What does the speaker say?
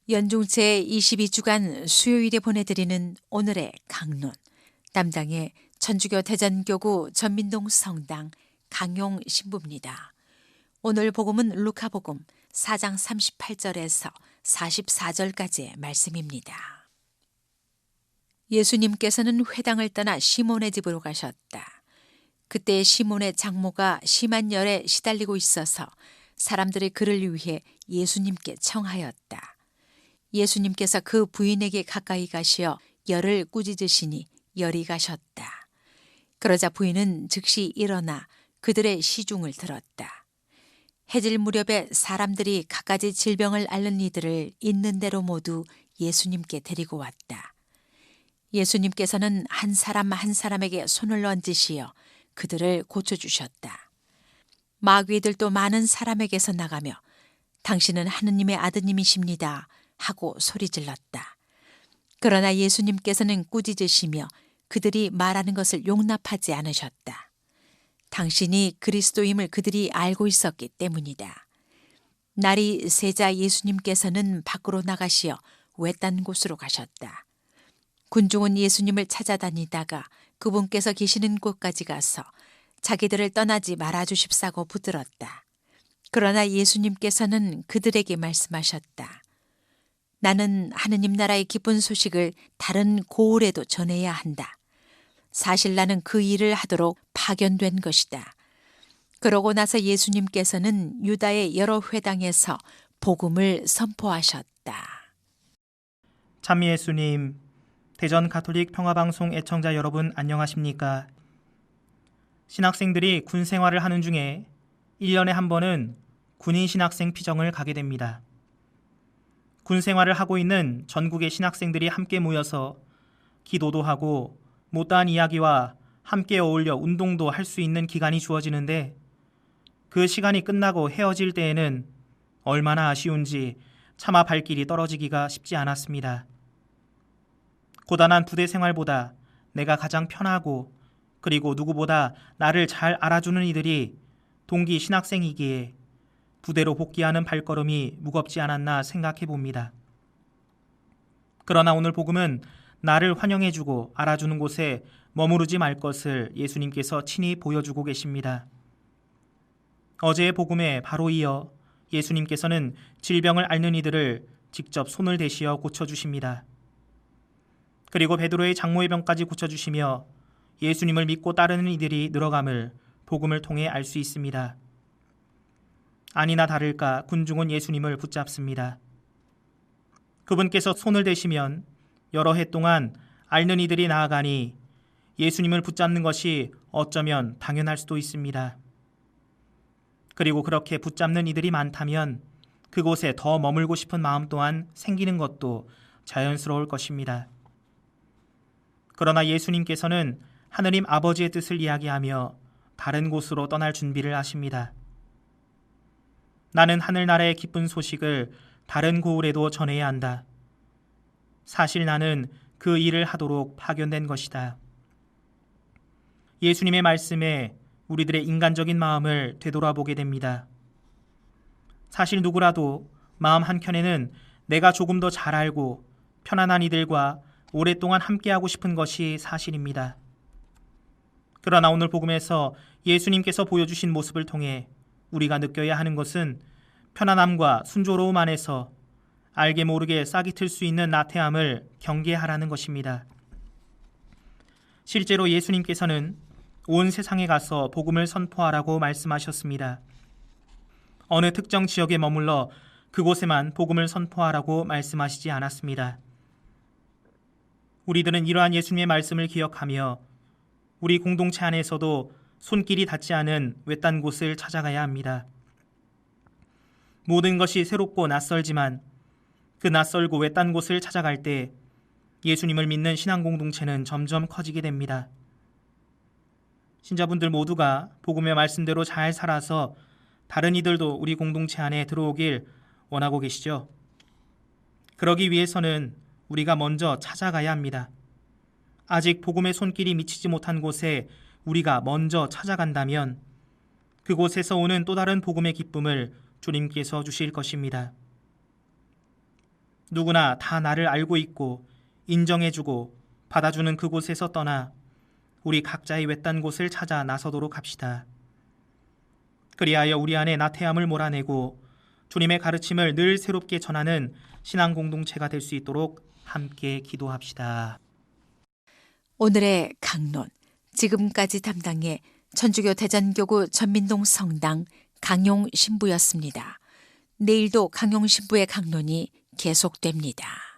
연중 제22주간 수요일에 보내드리는 오늘의 강론, 담당의 천주교 대전교구 전민동 성당 강용 신부입니다. 오늘 복음은 루카복음 4장 38절에서 44절까지의 말씀입니다. 예수님께서는 회당을 떠나 시몬의 집으로 가셨다. 그때 시몬의 장모가 심한 열에 시달리고 있어서 사람들이 그를 위해 예수님께 청하였다. 예수님께서 그 부인에게 가까이 가시어 열을 꾸짖으시니 열이 가셨다. 그러자 부인은 즉시 일어나 그들의 시중을 들었다. 해질 무렵에 사람들이 갖가지 질병을 앓는 이들을 있는 대로 모두 예수님께 데리고 왔다. 예수님께서는 한 사람 한 사람에게 손을 얹으시어 그들을 고쳐주셨다. 마귀들도 많은 사람에게서 나가며 당신은 하느님의 아드님이십니다 하고 소리질렀다. 그러나 예수님께서는 꾸짖으시며 그들이 말하는 것을 용납하지 않으셨다. 당신이 그리스도임을 그들이 알고 있었기 때문이다. 날이 새자 예수님께서는 밖으로 나가시어 외딴 곳으로 가셨다. 군중은 예수님을 찾아다니다가 그분께서 계시는 곳까지 가서 자기들을 떠나지 말아주십사고 붙들었다. 그러나 예수님께서는 그들에게 말씀하셨다. 나는 하느님 나라의 기쁜 소식을 다른 고을에도 전해야 한다. 사실 나는 그 일을 하도록 파견된 것이다. 그러고 나서 예수님께서는 유다의 여러 회당에서 복음을 선포하셨다. 참 예수님, 대전 가톨릭 평화방송 애청자 여러분 안녕하십니까? 신학생들이 군 생활을 하는 중에 1년에 한 번은 군인 신학생 피정을 가게 됩니다. 군 생활을 하고 있는 전국의 신학생들이 함께 모여서 기도도 하고 못다한 이야기와 함께 어울려 운동도 할 수 있는 기간이 주어지는데 그 시간이 끝나고 헤어질 때에는 얼마나 아쉬운지 차마 발길이 떨어지기가 쉽지 않았습니다. 고단한 부대 생활보다 내가 가장 편하고 그리고 누구보다 나를 잘 알아주는 이들이 동기 신학생이기에 부대로 복귀하는 발걸음이 무겁지 않았나 생각해 봅니다. 그러나 오늘 복음은 나를 환영해주고 알아주는 곳에 머무르지 말 것을 예수님께서 친히 보여주고 계십니다. 어제의 복음에 바로 이어 예수님께서는 질병을 앓는 이들을 직접 손을 대시어 고쳐주십니다. 그리고 베드로의 장모의 병까지 고쳐주시며 예수님을 믿고 따르는 이들이 늘어감을 복음을 통해 알 수 있습니다. 아니나 다를까 군중은 예수님을 붙잡습니다. 그분께서 손을 대시면 여러 해 동안 앓는 이들이 나아가니 예수님을 붙잡는 것이 어쩌면 당연할 수도 있습니다. 그리고 그렇게 붙잡는 이들이 많다면 그곳에 더 머물고 싶은 마음 또한 생기는 것도 자연스러울 것입니다. 그러나 예수님께서는 하느님 아버지의 뜻을 이야기하며 다른 곳으로 떠날 준비를 하십니다. 나는 하늘나라의 기쁜 소식을 다른 고을에도 전해야 한다. 사실 나는 그 일을 하도록 파견된 것이다. 예수님의 말씀에 우리들의 인간적인 마음을 되돌아보게 됩니다. 사실 누구라도 마음 한켠에는 내가 조금 더 잘 알고 편안한 이들과 오랫동안 함께하고 싶은 것이 사실입니다. 그러나 오늘 복음에서 예수님께서 보여주신 모습을 통해 우리가 느껴야 하는 것은 편안함과 순조로움 안에서 알게 모르게 싹이 틀 수 있는 나태함을 경계하라는 것입니다. 실제로 예수님께서는 온 세상에 가서 복음을 선포하라고 말씀하셨습니다. 어느 특정 지역에 머물러 그곳에만 복음을 선포하라고 말씀하시지 않았습니다. 우리들은 이러한 예수님의 말씀을 기억하며 우리 공동체 안에서도 손길이 닿지 않은 외딴 곳을 찾아가야 합니다. 모든 것이 새롭고 낯설지만 그 낯설고 외딴 곳을 찾아갈 때 예수님을 믿는 신앙 공동체는 점점 커지게 됩니다. 신자분들 모두가 복음의 말씀대로 잘 살아서 다른 이들도 우리 공동체 안에 들어오길 원하고 계시죠? 그러기 위해서는 우리가 먼저 찾아가야 합니다. 아직 복음의 손길이 미치지 못한 곳에 우리가 먼저 찾아간다면 그곳에서 오는 또 다른 복음의 기쁨을 주님께서 주실 것입니다. 누구나 다 나를 알고 있고 인정해주고 받아주는 그곳에서 떠나 우리 각자의 외딴 곳을 찾아 나서도록 합시다. 그리하여 우리 안에 나태함을 몰아내고 주님의 가르침을 늘 새롭게 전하는 신앙 공동체가 될 수 있도록 함께 기도합시다. 오늘의 강론, 지금까지 담당해 천주교 대전교구 전민동 성당 강용 신부였습니다. 내일도 강용 신부의 강론이 계속됩니다.